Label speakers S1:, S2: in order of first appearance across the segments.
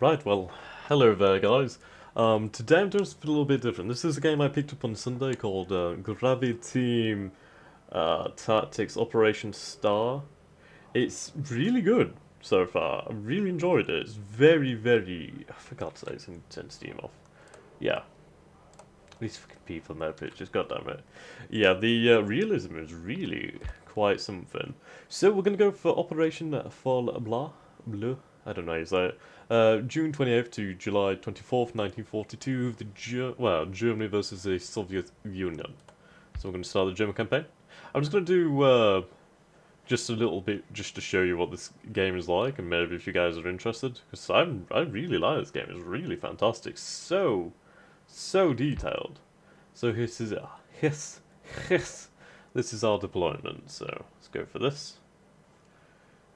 S1: Right, well, hello there, guys. Today I'm doing something a little bit different. This is a game I picked up on Sunday called Graviteam Tactics Operation Star. It's really good so far. I really enjoyed it. It's very. For God's sake, I'm turn Steam off. Yeah, these fucking people know pictures. God damn it. Yeah, the realism is really quite something. So we're gonna go for Operation Fall Blah Bleu. I don't know how you say it. June 28th to July 24th, 1942. Germany versus the Soviet Union. So we're gonna start the German campaign. I'm just gonna do just a little bit just to show you what this game is like, and maybe if you guys are interested, because I really like this game. It's really fantastic. So detailed. So his, his. This is our deployment. So let's go for this.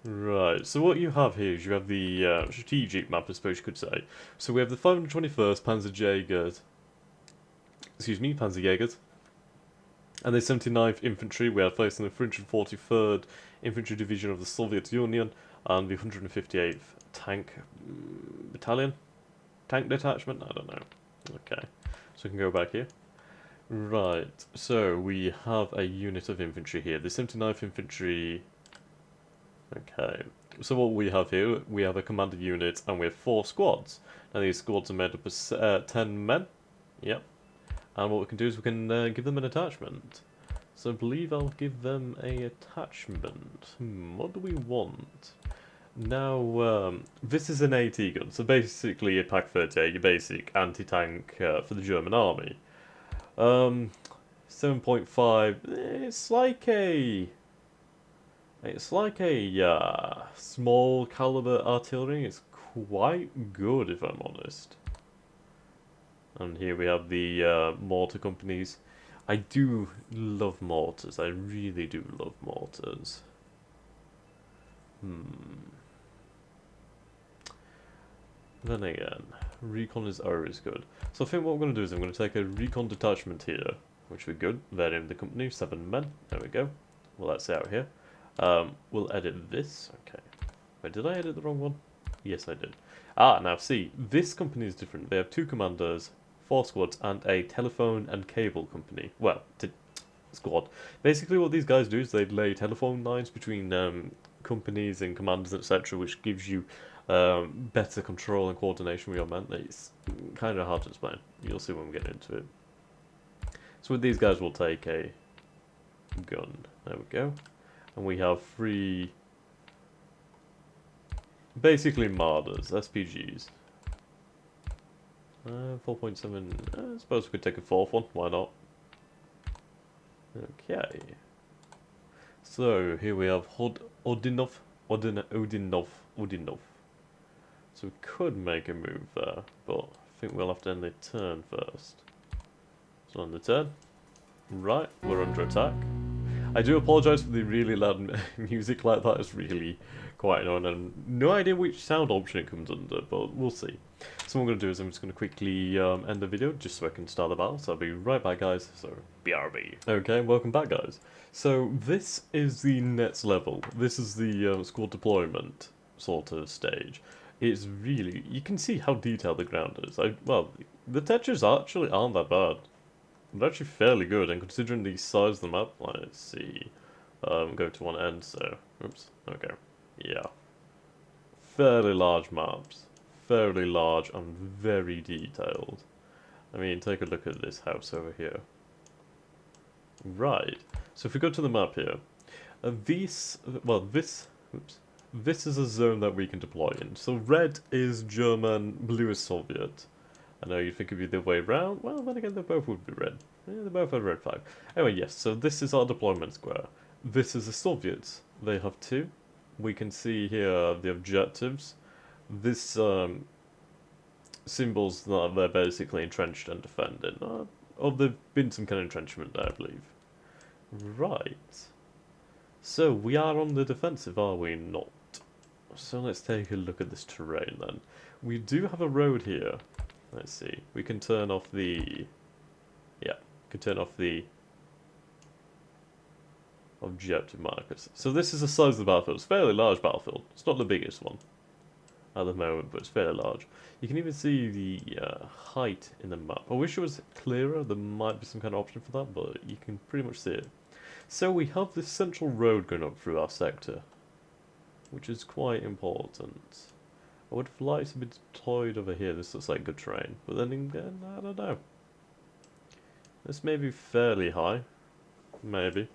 S1: Right. So what you have here is you have the strategic map, I suppose you could say. So we have the 521st Panzerjägers, Panzerjägers, and the 79th Infantry. We are facing the 343rd Infantry Division of the Soviet Union and the 158th Tank Battalion, Tank Detachment. I don't know. Okay. So we can go back here. Right, so we have a unit of infantry here. The 79th Infantry. Okay, so what we have here, we have a commander unit and we have 4 squads. Now these squads are made up of 10 men. Yep. And what we can do is we can give them an attachment. So I believe I'll give them a attachment. What do we want? Now, this is an AT gun, so basically a Pak-38, your basic anti-tank for the German army. Um, 7.5. It's like a small caliber artillery. It's quite good if I'm honest. And here we have the mortar companies. I do love mortars. I really do love mortars. Hmm. Then again, recon is always good. So I think what we're going to do is I'm going to take a recon detachment here, which would be good. They're in the company, 7 men. There we go. Well, that's out here. We'll edit this. Okay. Wait, did I edit the wrong one? Yes, I did. Now see, this company is different. They have 2 commanders, 4 squads, and a telephone and cable company. Well, squad. Basically, what these guys do is they lay telephone lines between companies and commanders, etc., which gives you better control and coordination with your men. It's kind of hard to explain. You'll see when we get into it. So with these guys, we'll take a gun. There we go. And we have 3 basically Marders, SPGs. 4.7. I suppose we could take a 4th one. Why not? Okay. So here we have Odinov. So we could make a move there, but I think we'll have to end the turn first. So on the turn. Right, we're under attack. I do apologise for the really loud music like that. It's really quite annoying, and no idea which sound option it comes under, but we'll see. So what I'm going to do is I'm just going to quickly end the video just so I can start the battle. So I'll be right back, guys. So BRB. Okay, welcome back, guys. So this is the next level. This is the squad deployment sort of stage. It's really, you can see how detailed the ground is. Well, the textures actually aren't that bad. They're actually fairly good, and considering the size of the map, let's see, go to one end, so, oops, okay, yeah, fairly large maps, fairly large and very detailed. I mean, take a look at this house over here. Right, so if we go to the map here, this is a zone that we can deploy in. So red is German, blue is Soviet. I know you think it'd be the other way around. Well, then again, they both would be red. Yeah, they both have red flag. Anyway, yes, so this is our deployment square. This is the Soviets. They have 2. We can see here the objectives. This symbols that they're basically entrenched and defending. Oh, there's been some kind of entrenchment there, I believe. Right. So, we are on the defensive, are we not? So let's take a look at this terrain then. We do have a road here. Let's see. We can turn off the... Yeah, we can turn off the objective markers. So this is the size of the battlefield. It's a fairly large battlefield. It's not the biggest one. at the moment, but it's fairly large. You can even see the height in the map. I wish it was clearer. There might be some kind of option for that, but you can pretty much see it. So we have this central road going up through our sector, which is quite important. I would have liked to be deployed over here. This looks like good terrain, but then again, I don't know. This may be fairly high, maybe.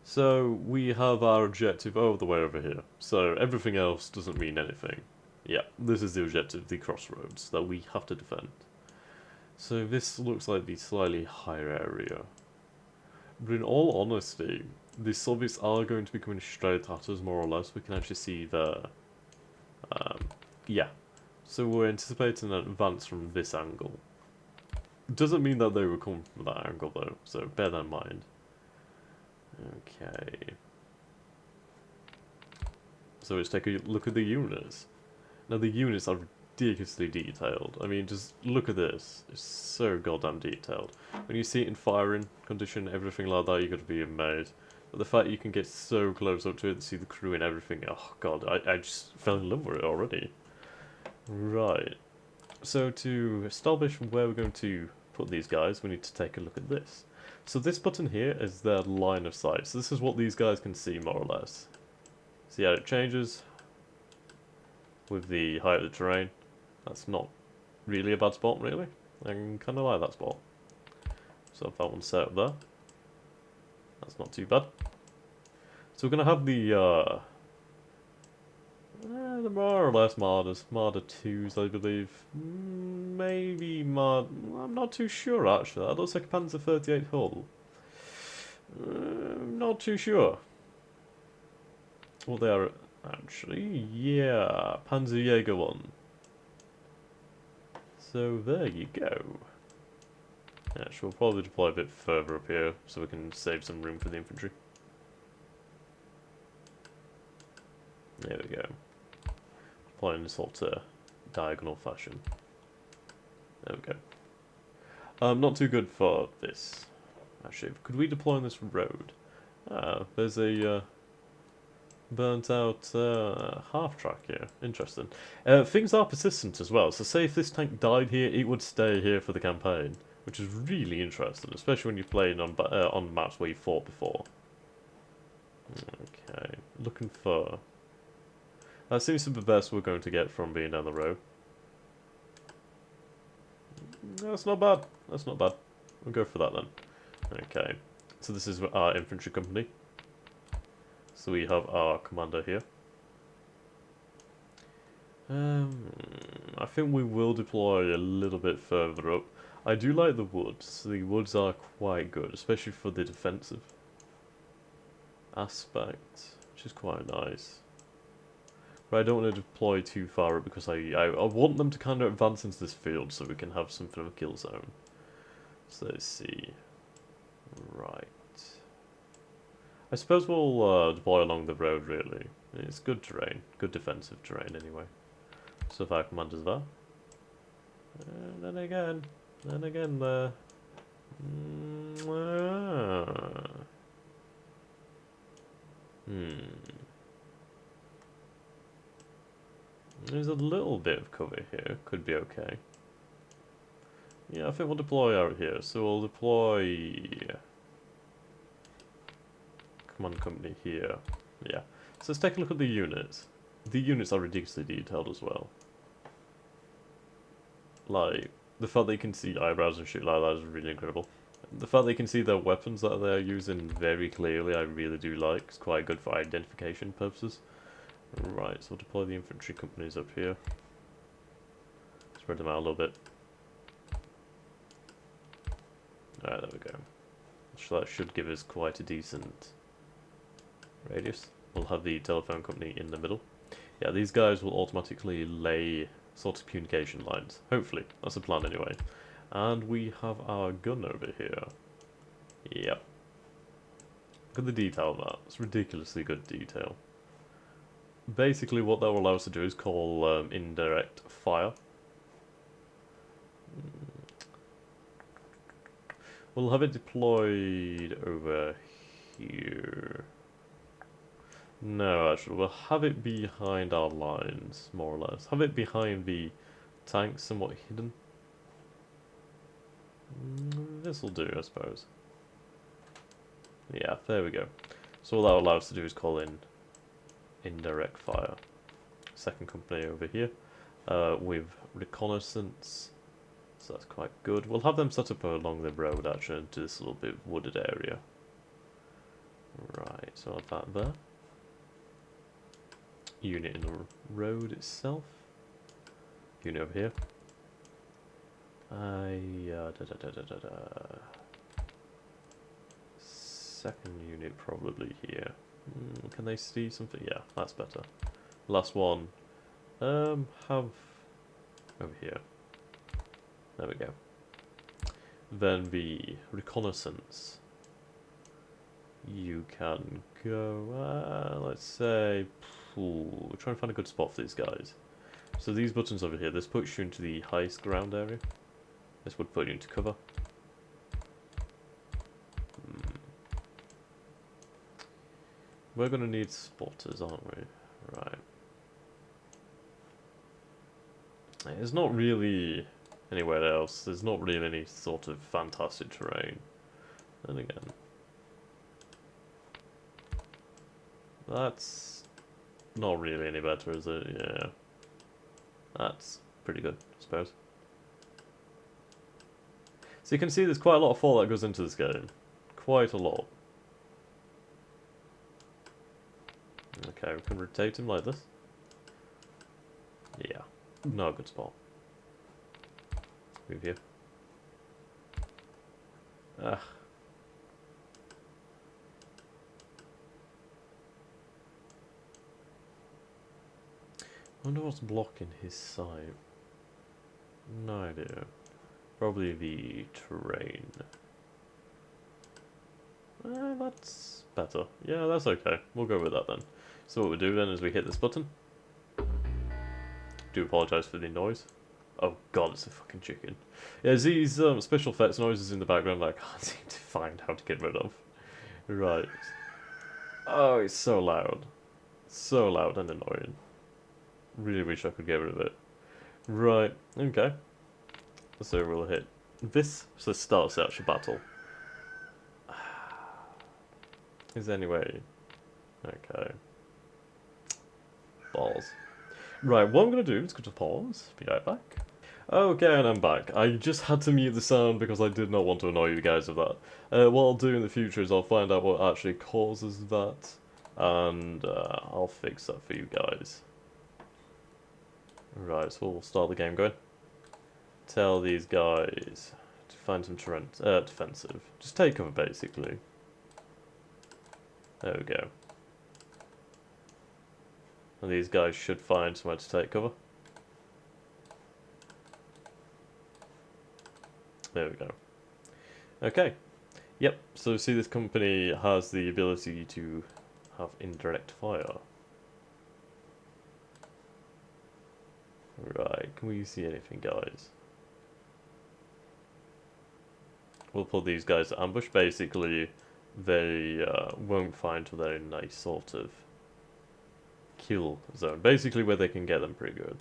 S1: So we have our objective all the way over here. So everything else doesn't mean anything. Yeah, this is the objective, the crossroads that we have to defend. So this looks like the slightly higher area. But in all honesty, the Soviets are going to be coming straight at us, more or less. We can actually see the... yeah. So we're anticipating an advance from this angle. Doesn't mean that they will come from that angle, though, so bear that in mind. Okay. So let's take a look at the units. Now the units are ridiculously detailed. I mean, just look at this. It's so goddamn detailed. When you see it in firing condition, everything like that, you're going to be amazed. But the fact you can get so close up to it and see the crew and everything, oh god, I just fell in love with it already. Right. So to establish where we're going to put these guys, we need to take a look at this. So this button here is their line of sight. So this is what these guys can see, more or less. See how it changes with the height of the terrain. That's not really a bad spot, really. I kind of like that spot. So if that one's set up there, that's not too bad. So we're going to have the more or less Marder 2s, I believe. Maybe I'm not too sure, actually. That looks like a Panzer 38 hull. Not too sure. Well, they are actually, yeah, Panzerjäger 1. So there you go. Actually, we'll probably deploy a bit further up here so we can save some room for the infantry. There we go. Deploying this sort of diagonal fashion. There we go. Not too good for this. Actually, could we deploy on this road? There's a burnt out half track here. Interesting. Things are persistent as well. So say if this tank died here, it would stay here for the campaign, which is really interesting, especially when you're playing on maps where you fought before. Okay, looking for... That seems to be the best we're going to get from being down the road. That's not bad. That's not bad. We'll go for that then. Okay, so this is our infantry company. So we have our commander here. I think we will deploy a little bit further up. I do like the woods. The woods are quite good, especially for the defensive aspect, which is quite nice. But I don't want to deploy too far up because I want them to kind of advance into this field so we can have something of a kill zone. So let's see. Right. I suppose we'll deploy along the road, really. It's good terrain. Good defensive terrain, anyway. So if our commander's there. And then again there. There's a little bit of cover here. Could be okay. Yeah, I think we'll deploy out here. So we'll deploy command company here. Yeah. So let's take a look at the units. The units are ridiculously detailed as well. Like, the fact that you can see eyebrows and shit like that is really incredible. The fact that you can see their weapons that they're using very clearly, I really do like. It's quite good for identification purposes. Right, so we'll deploy the infantry companies up here. Spread them out a little bit. Alright, there we go. So that should give us quite a decent radius. We'll have the telephone company in the middle. Yeah, these guys will automatically lay sort of communication lines. Hopefully. That's the plan anyway. And we have our gun over here. Yep. Look at the detail of that. It's ridiculously good detail. Basically what that will allow us to do is call indirect fire. We'll have it deployed over here. No, actually, we'll have it behind our lines, more or less. Have it behind the tank, somewhat hidden. This'll do, I suppose. Yeah, there we go. So all that will allow us to do is call in indirect fire. Second company over here with reconnaissance. So that's quite good. We'll have them set up along the road actually into this little bit wooded area. Right, so I'll have that there. Unit in the road itself. Unit over here. Second unit probably here. Can they see something? Yeah, that's better. Last one. Have over here. There we go. Then the reconnaissance. You can go, let's say, we're trying to find a good spot for these guys. So these buttons over here, this puts you into the highest ground area. This would put you into cover. We're going to need spotters, aren't we? Right. There's not really anywhere else. There's not really any sort of fantastic terrain. Then again, that's not really any better, is it? Yeah. That's pretty good, I suppose. So you can see there's quite a lot of thought that goes into this game. Quite a lot. Okay, we can rotate him like this. Yeah, not a good spot. Move here. Ah. I wonder what's blocking his sight. No idea. Probably the terrain. That's better. Yeah, that's okay. We'll go with that then. So what we do then is we hit this button. Do apologise for the noise. Oh god, it's a fucking chicken. Yeah, there's these special effects noises in the background that I can't seem to find how to get rid of. Right. Oh, it's so loud. So loud and annoying. Really wish I could get rid of it. Right, okay. So we'll hit this, so this starts the actual battle. Is there any way? Okay. Balls. Right, what I'm going to do is go to pause, be right back. Okay, and I'm back. I just had to mute the sound because I did not want to annoy you guys with that. What I'll do in the future is I'll find out what actually causes that, and I'll fix that for you guys. Right, so we'll start the game going. Tell these guys to find some defensive. Just take cover, basically. There we go. And these guys should find somewhere to take cover. There we go. Okay. Yep, so see, this company has the ability to have indirect fire. Right, can we see anything, guys? We'll put these guys to ambush. Basically, they won't find a very nice sort of kill zone. Basically, where they can get them pretty good.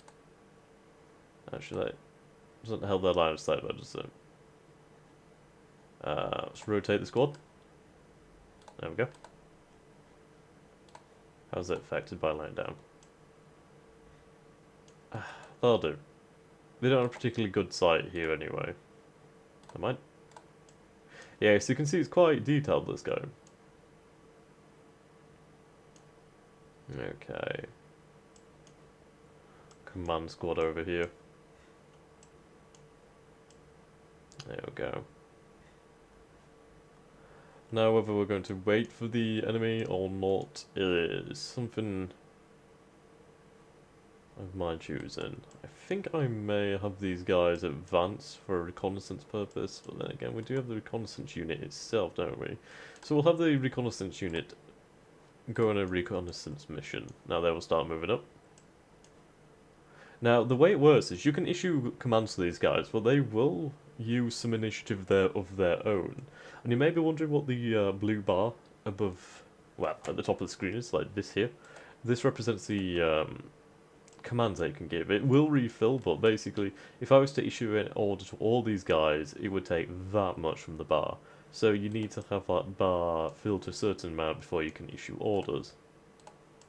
S1: Actually, that doesn't help their line of sight, though, does it? Let's rotate the squad. There we go. How's it affected by laying down? That'll do. They don't have a particularly good sight here anyway. I might. Yeah, so you can see it's quite detailed, this guy. Okay. Command squad over here. There we go. Now whether we're going to wait for the enemy or not is something of my choosing. I think I may have these guys advance for a reconnaissance purpose, but then again we do have the reconnaissance unit itself, don't we? So we'll have the reconnaissance unit go on a reconnaissance mission. Now they will start moving up. Now the way it works is you can issue commands to these guys, but they will use some initiative there of their own. And you may be wondering what the blue bar above well, at the top of the screen is like this here. This represents the commands that you can give. It will refill, but basically, if I was to issue an order to all these guys, it would take that much from the bar. So you need to have that bar filled to a certain amount before you can issue orders.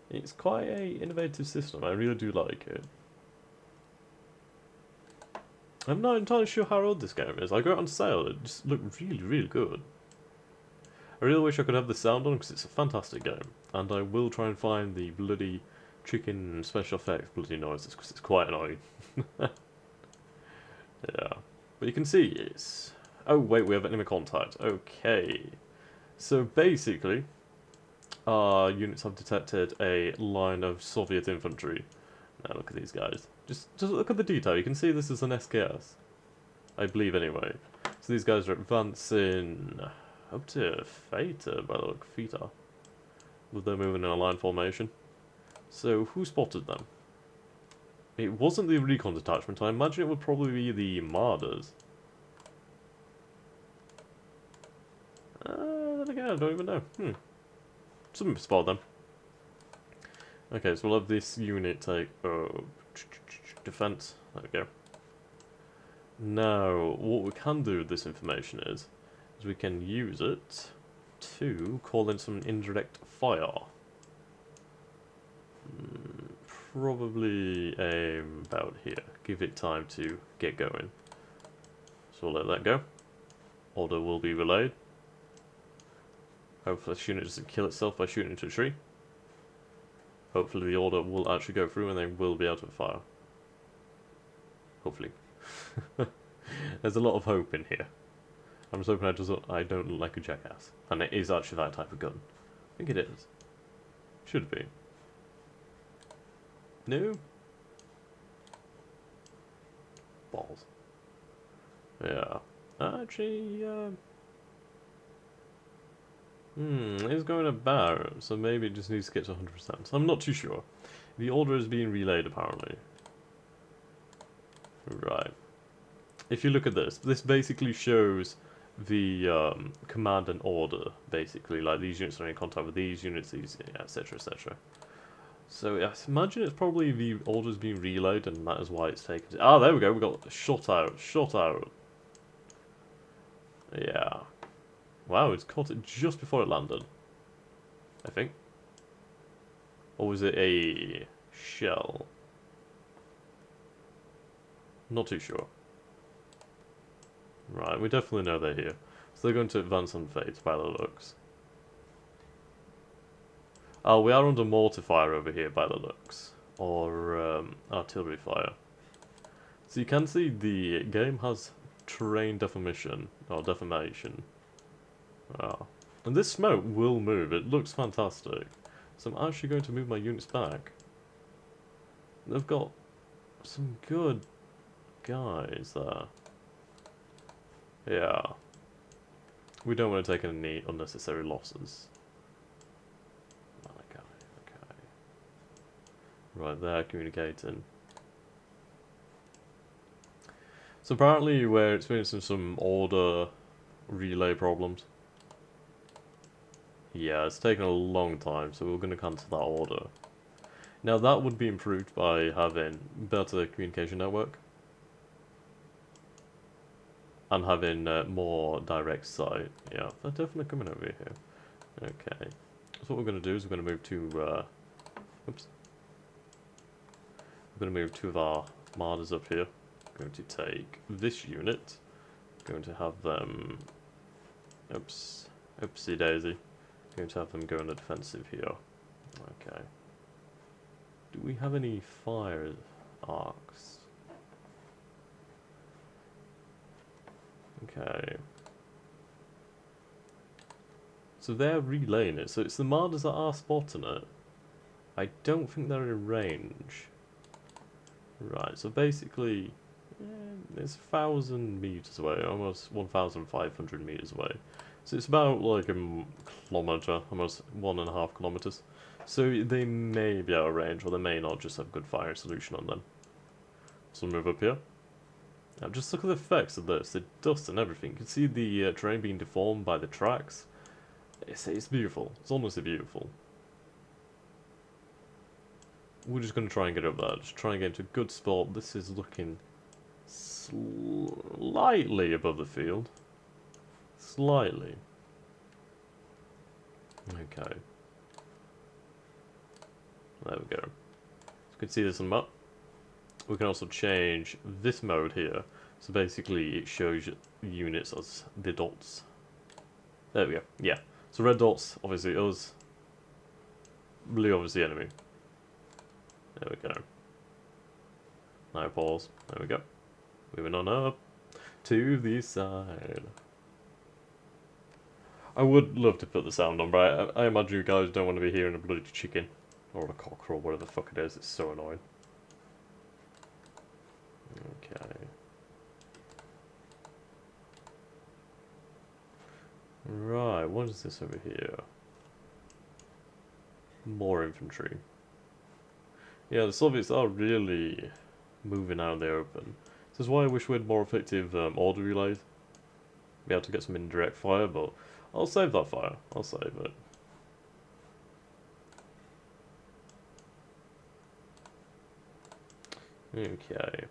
S1: It's quite a innovative system, I really do like it. I'm not entirely sure how old this game is. I got it on sale, it just looked really, really good. I really wish I could have the sound on because it's a fantastic game. And I will try and find the bloody chicken special effects bloody noises because it's quite annoying. Yeah. But you can see it's... Oh wait, we have enemy contact. Okay. So basically, our units have detected a line of Soviet infantry. Now look at these guys. Just look at the detail. You can see this is an SKS. I believe anyway. So these guys are advancing up to Theta by the look. Theta. With them moving in a line formation. So who spotted them? It wasn't the recon detachment. I imagine it would probably be the Marders. Then again, I don't even know. Someone spotted them. Okay, so we'll have this unit take defense. There we go. Now, what we can do with this information is we can use it to call in some indirect fire. Probably about here. Give it time to get going. So we'll let that go. Order will be relayed. Hopefully this unit doesn't kill itself by shooting into a tree. Hopefully the order will actually go through and they will be able to fire. Hopefully. There's a lot of hope in here. I'm just hoping I don't look like a jackass. And it is actually that type of gun. I think it is. Should be. No? Balls. Yeah. Actually, it's going about, so maybe it just needs to get to 100%. I'm not too sure. The order is being relayed, apparently. Right. If you look at this basically shows the command and order, basically. Like, these units are in contact with these units, these, etc, etc. So, I imagine it's probably the orders being relayed, and that is why it's taken... Ah, there we go, we got shot out, shot out. Yeah. Wow, it's caught it just before it landed. I think. Or was it a shell? Not too sure. Right, we definitely know they're here. So they're going to advance on fate by the looks. Oh, we are under mortar fire over here by the looks. Or artillery fire. So you can see the game has terrain deformation. Or deformation. And this smoke will move. It looks fantastic. So I'm actually going to move my units back. They've got some good guys there. Yeah. We don't want to take any unnecessary losses. Okay, okay. Right, they're communicating. So apparently we're experiencing some order relay problems. Yeah, it's taken a long time, so we're going to cancel that order. Now that would be improved by having better communication network. And having more direct sight. Yeah, they're definitely coming over here. Okay. So what we're going to do is we're going to move to... oops. We're going to move two of our Marders up here. We're going to take this unit. We're going to have them... Oops. Oopsie daisy. We're going to have them go on the defensive here. Okay. Do we have any fire arcs? Okay. So they're relaying it. So it's the Marders that are spotting it. I don't think they're in range. Right, so basically, it's 1,000 meters away, almost 1,500 meters away. So it's about like a kilometer, almost 1.5 kilometers. So they may be out of range, or they may not just have good fire solution on them. So we'll move up here. Now just look at the effects of this, the dust and everything. You can see the terrain being deformed by the tracks. It's beautiful. It's honestly beautiful. We're just going to try and get up there. Just try and get into a good spot. This is looking slightly above the field. Slightly. Okay. There we go. You can see this on the map. We can also change this mode here. So basically it shows units as the dots. There we go. Yeah. So red dots, obviously us. Blue, obviously enemy. There we go. Now pause. There we go. Moving on up to the side. I would love to put the sound on, but I imagine you guys don't want to be hearing a bloody chicken. Or a cock or whatever the fuck it is. It's so annoying. Okay. Right, what is this over here? More infantry. Yeah, the Soviets are really moving out in the open. This is why I wish we had more effective order relays. Be able to get some indirect fire, but I'll save that fire. I'll save it. Okay.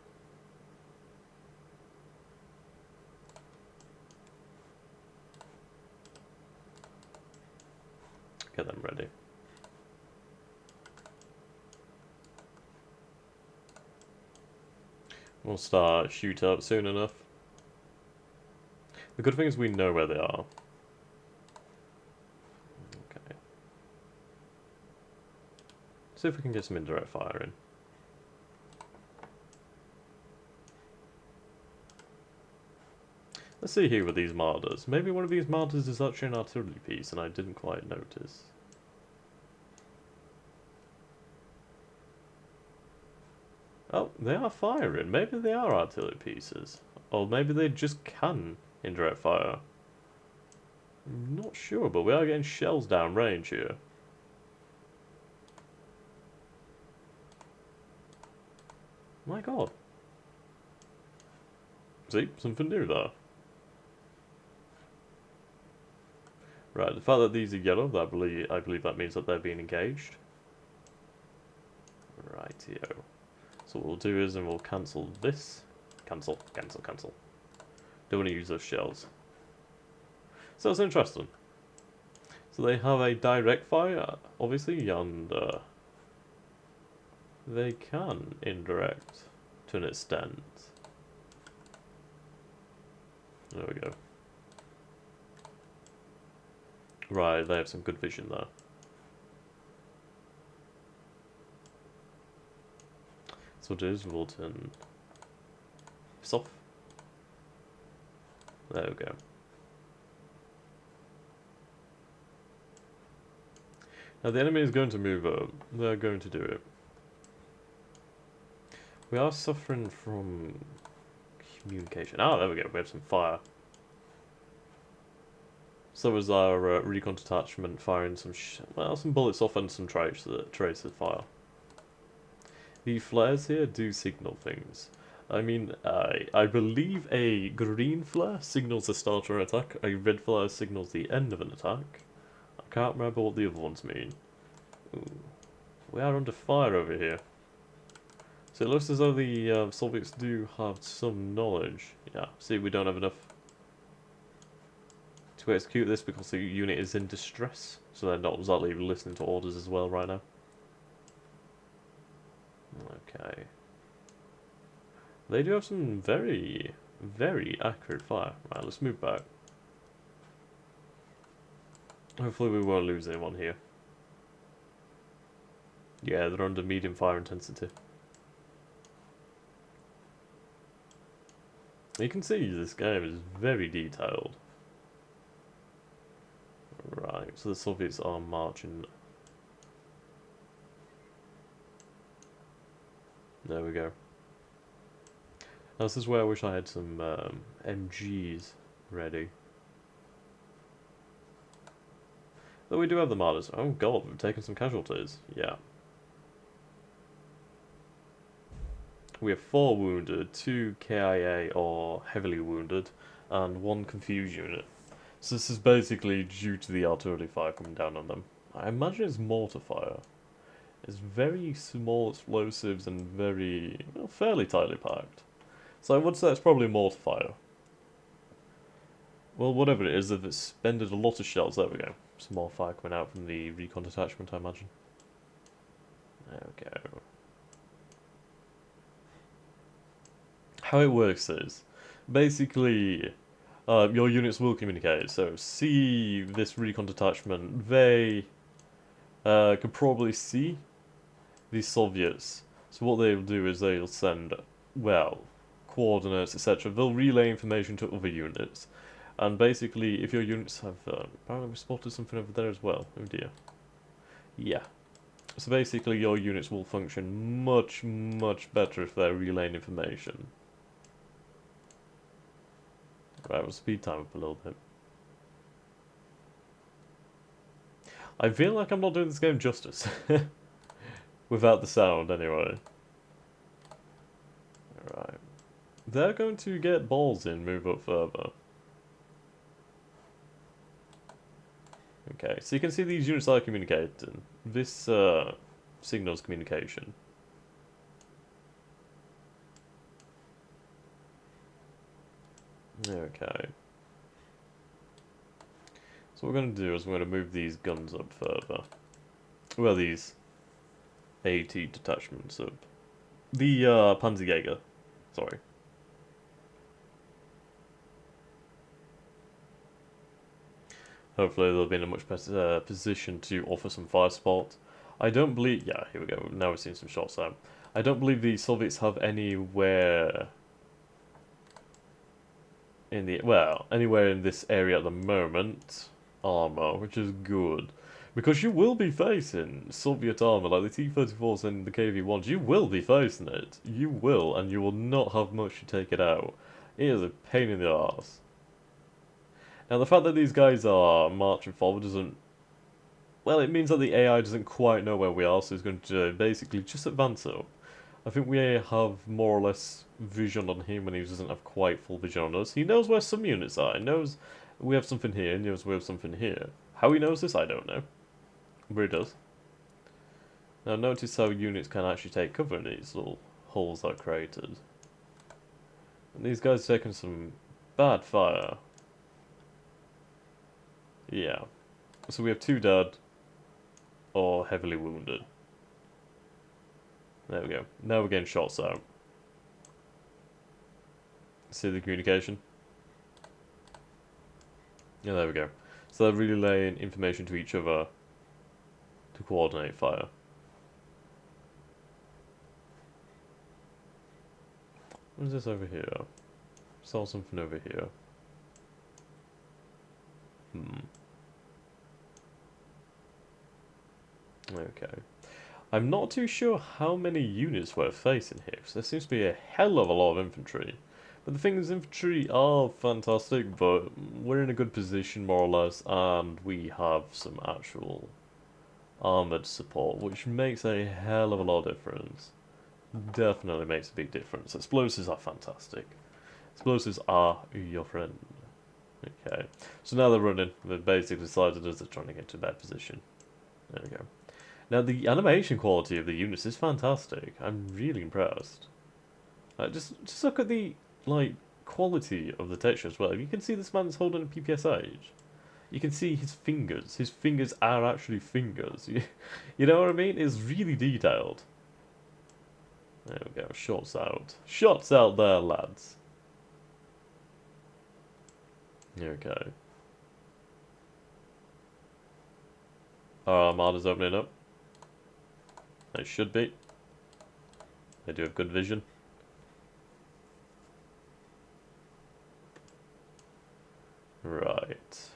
S1: Get them ready. We'll start shoot up soon enough. The good thing is we know where they are. Okay. See if we can get some indirect fire in. Let's see here with these martyrs. Maybe one of these martyrs is actually an artillery piece and I didn't quite notice. Oh, they are firing. Maybe they are artillery pieces. Or maybe they just can indirect fire. I'm not sure, but we are getting shells down range here. My god. See, something new there. Right, the fact that these are yellow, I believe that means that they're being engaged. Rightio. So what we'll do is, and we'll cancel this. Cancel, cancel, cancel. Don't want to use those shells. So it's interesting. So they have a direct fire, obviously, and they can indirect to an extent. There we go. Right, they have some good vision there. So what it is, we'll turn this off. There we go. Now the enemy is going to move up. They're going to do it. We are suffering from communication. Ah, there we go. We have some fire. So was our recon detachment firing some some bullets off and some tracer fire. The flares here do signal things. I mean, I believe a green flare signals the start of an attack. A red flare signals the end of an attack. I can't remember what the other ones mean. Ooh. We are under fire over here. So it looks as though the Soviets do have some knowledge. Yeah, see, we don't have enough to execute this because the unit is in distress. So they're not exactly listening to orders as well right now. Okay. They do have some very, very accurate fire. Right, let's move back. Hopefully we won't lose anyone here. Yeah, they're under medium fire intensity. You can see this game is very detailed. Right, so the Soviets are marching. There we go. Now, this is where I wish I had some MGs ready. Though we do have the martyrs. Oh god, we've taken some casualties. Yeah. We have 4 wounded, 2 KIA or heavily wounded, and 1 confused unit. So this is basically due to the artillery fire coming down on them. I imagine it's mortar fire. It's very small explosives and very, well, fairly tightly packed. So I would say it's probably mortar fire. Well, whatever it is, if it's spended a lot of shells, there we go. Some more fire coming out from the recon detachment, I imagine. There we go. How it works is, basically, your units will communicate. So, see this recon detachment, they could probably see the Soviets. So what they'll do is they'll send, well, coordinates, etc. They'll relay information to other units. And basically, if your units have... apparently we spotted something over there as well. Oh dear. Yeah. So basically, your units will function much, much better if they're relaying information. Right, we'll speed time up a little bit. I feel like I'm not doing this game justice. Without the sound, anyway. Right. They're going to get balls in, move up further. Okay, so you can see these units are communicating. This signals communication. Okay. So what we're going to do is we're going to move these guns up further. Well, these AT detachments up. The Panzerjäger. Sorry. Hopefully they'll be in a much better position to offer some fire support. I don't believe... Yeah, here we go. Now we're seeing some shots out. I don't believe the Soviets have anywhere in the... Well, anywhere in this area at the moment. Armor, which is good. Because you will be facing Soviet armor, like the T-34s and the KV-1s. You will be facing it. You will, and you will not have much to take it out. It is a pain in the arse. Now, the fact that these guys are marching forward doesn't... Well, it means that the AI doesn't quite know where we are, so it's going to basically just advance up. I think we have more or less vision on him when he doesn't have quite full vision on us. He knows where some units are. He knows we have something here, he knows we have something here. How he knows this, I don't know. But he does. Now notice how units can actually take cover in these little holes that are created. And these guys are taking some bad fire. Yeah. So we have 2 dead, or heavily wounded. There we go. Now we're getting shots out. See the communication? Yeah, there we go. So they're relaying information to each other to coordinate fire. What is this over here? Saw something over here. Okay. I'm not too sure how many units we're facing here, because there seems to be a hell of a lot of infantry. But the thing is, infantry are fantastic, but we're in a good position, more or less, and we have some actual armoured support, which makes a hell of a lot of difference. Definitely makes a big difference. Explosives are fantastic. Explosives are your friend. Okay, so now they're running. They've basically decided as they're trying to get to a bad position. There we go. Now the animation quality of the units is fantastic. I'm really impressed. Just look at the like quality of the texture as well. You can see this man's holding a PPSH. You can see his fingers. His fingers are actually fingers. You know what I mean? It's really detailed. There we go. Shots out. Shots out there, lads. Okay. Our armada's opening up. They should be. They do have good vision. Right.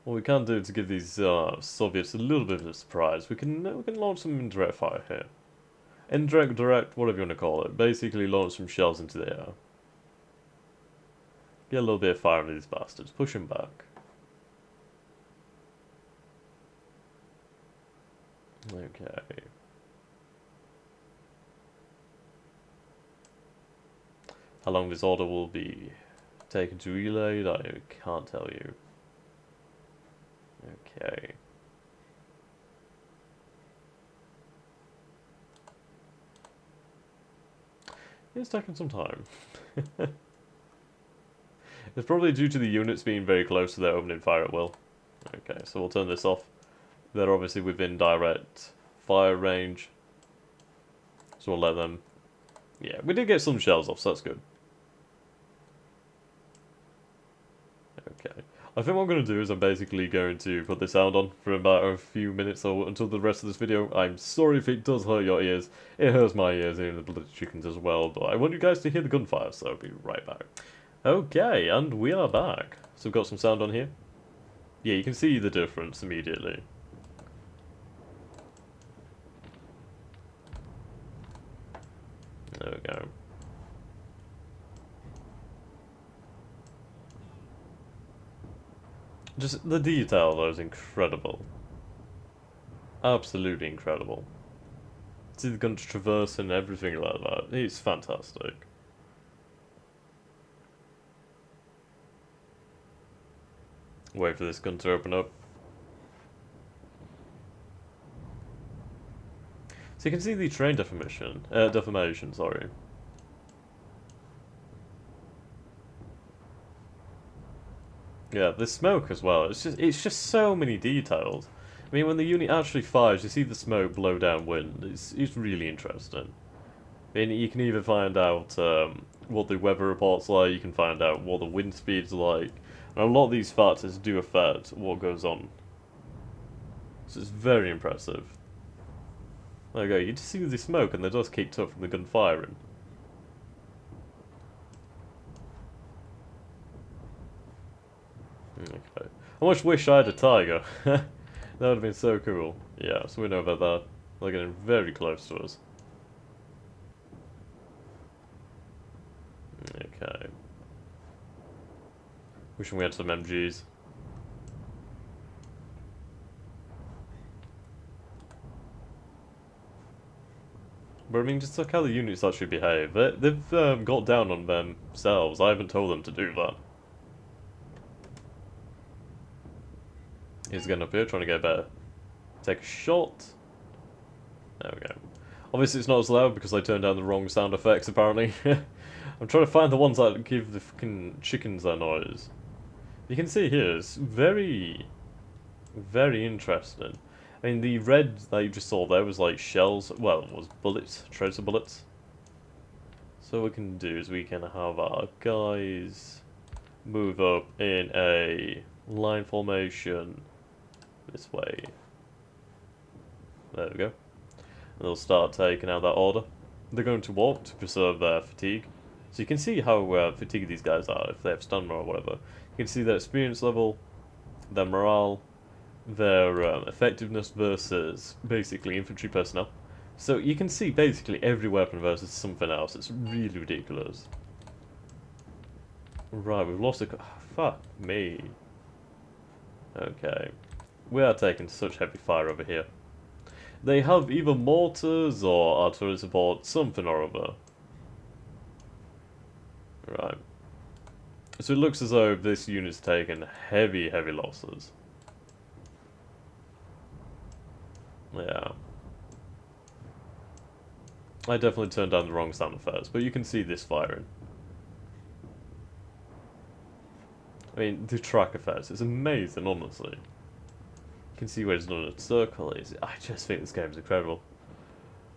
S1: What we can do to give these Soviets a little bit of a surprise, we can launch some indirect fire here. Indirect, direct, whatever you want to call it. Basically launch some shells into the air. Get a little bit of fire into these bastards. Push them back. Okay. How long this order will be taken to reload? I can't tell you. Okay. It's taking some time. It's probably due to the units being very close to their opening fire at will. Okay, so we'll turn this off. They're obviously within direct fire range. So we'll let them... Yeah, we did get some shells off, so that's good. Okay. I think what I'm going to do is I'm basically going to put the sound on for about a few minutes or until the rest of this video. I'm sorry if it does hurt your ears. It hurts my ears hearing the bloody chickens as well, but I want you guys to hear the gunfire, so I'll be right back. Okay, and we are back. So we've got some sound on here. Yeah, you can see the difference immediately. There we go. Just the detail though is incredible. Absolutely incredible. See the guns traverse and everything like that. It's fantastic. Wait for this gun to open up. So you can see the terrain deformation, sorry. Yeah, the smoke as well. It's just so many details. I mean, when the unit actually fires, you see the smoke blow downwind. It's really interesting. I mean, you can even find out what the weather report's like. You can find out what the wind speed's like, and a lot of these factors do affect what goes on. So it's very impressive. There you go. You just see the smoke, and the dust kicked up from the gun firing. Okay. I much wish I had a tiger. That would have been so cool. Yeah, so we know about that. They're getting very close to us. Okay. Wishing we had some MGs. But I mean, just look how the units actually behave. They've got down on themselves. I haven't told them to do that. He's getting up here, trying to get better. Take a shot. There we go. Obviously it's not as loud because I turned down the wrong sound effects, apparently. I'm trying to find the ones that give the fucking chickens that noise. You can see here, it's very, very interesting. I mean, the red that you just saw there was like shells, well, it was bullets, tracer bullets. So what we can do is we can have our guys move up in a line formation this way. There we go. And they'll start taking out that order. They're going to walk to preserve their fatigue. So you can see how fatigued these guys are if they have stamina or whatever. You can see their experience level, their morale, their effectiveness versus basically infantry personnel. So you can see basically every weapon versus something else. It's really ridiculous. Right, we've lost a... fuck me. Okay. We are taking such heavy fire over here. They have either mortars or artillery support, something or other. Right. So it looks as though this unit's taken heavy, heavy losses. Yeah. I definitely turned down the wrong sound effects, but you can see this firing. I mean, the track effects is amazing, honestly. You can see where it's done a circle. I just think this game is incredible.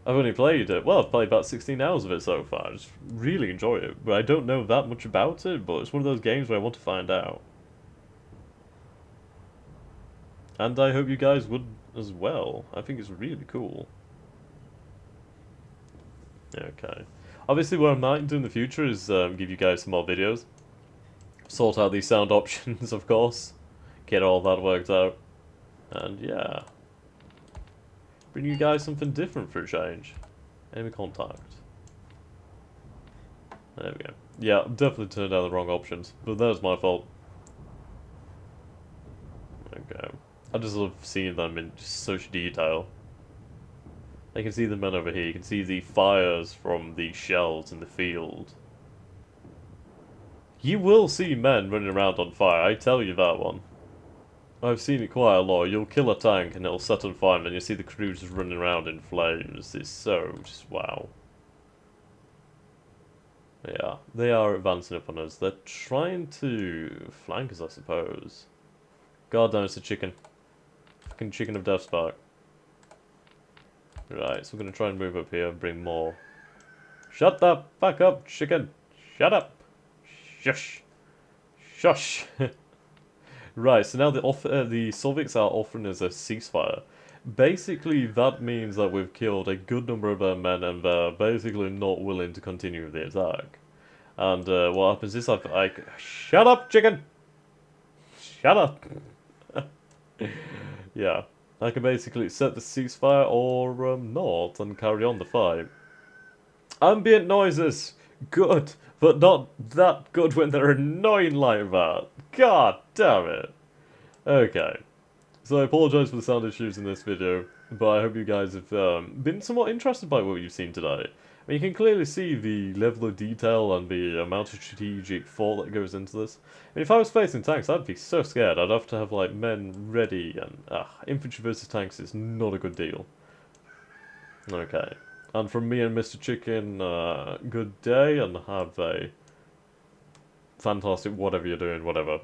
S1: I've only played it, well, I've played about 16 hours of it so far. I just really enjoy it, but I don't know that much about it, but it's one of those games where I want to find out. And I hope you guys would as well. I think it's really cool. Okay. Obviously, what I might do in the future is give you guys some more videos. Sort out these sound options, of course. Get all that worked out. And yeah. Bring you guys something different for a change. Enemy contact. There we go. Yeah, definitely turned down the wrong options, but that was my fault. Okay. I just love seeing them in just such detail. You can see the men over here, you can see the fires from the shells in the field. You will see men running around on fire, I tell you that one. I've seen it quite a lot. You'll kill a tank and it'll set on fire and then you see the crew just running around in flames. It's so just wow. Yeah, they are advancing upon us. They're trying to flank us, I suppose. God damn, it's a chicken. Fucking chicken of death spark. Right, so we're gonna try and move up here and bring more. Shut the fuck up, chicken! Shut up! Shush! Shush! Right, so now the Soviets are offering us a ceasefire. Basically, that means that we've killed a good number of their men and they're basically not willing to continue with the attack. And what happens is I... Shut up, chicken! Shut up! Yeah, I can basically set the ceasefire or not and carry on the fight. Ambient noises! Good, but not that good when they're annoying like that. God damn it. Okay. So I apologise for the sound issues in this video, but I hope you guys have been somewhat interested by what you've seen today. I mean, you can clearly see the level of detail and the amount of strategic thought that goes into this. I mean, if I was facing tanks, I'd be so scared. I'd have to have, like, men ready, and infantry versus tanks is not a good deal. Okay. And from me and Mr. Chicken, good day, and have a fantastic whatever you're doing, whatever.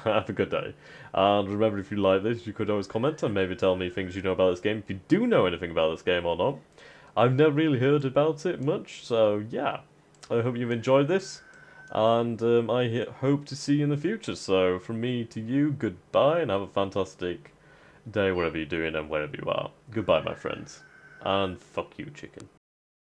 S1: Have a good day. And remember, if you like this, you could always comment and maybe tell me things you know about this game, if you do know anything about this game or not. I've never really heard about it much, so yeah. I hope you've enjoyed this, and I hope to see you in the future. So from me to you, goodbye, and have a fantastic day wherever you're doing and wherever you are. Goodbye, my friends. And fuck you, chicken.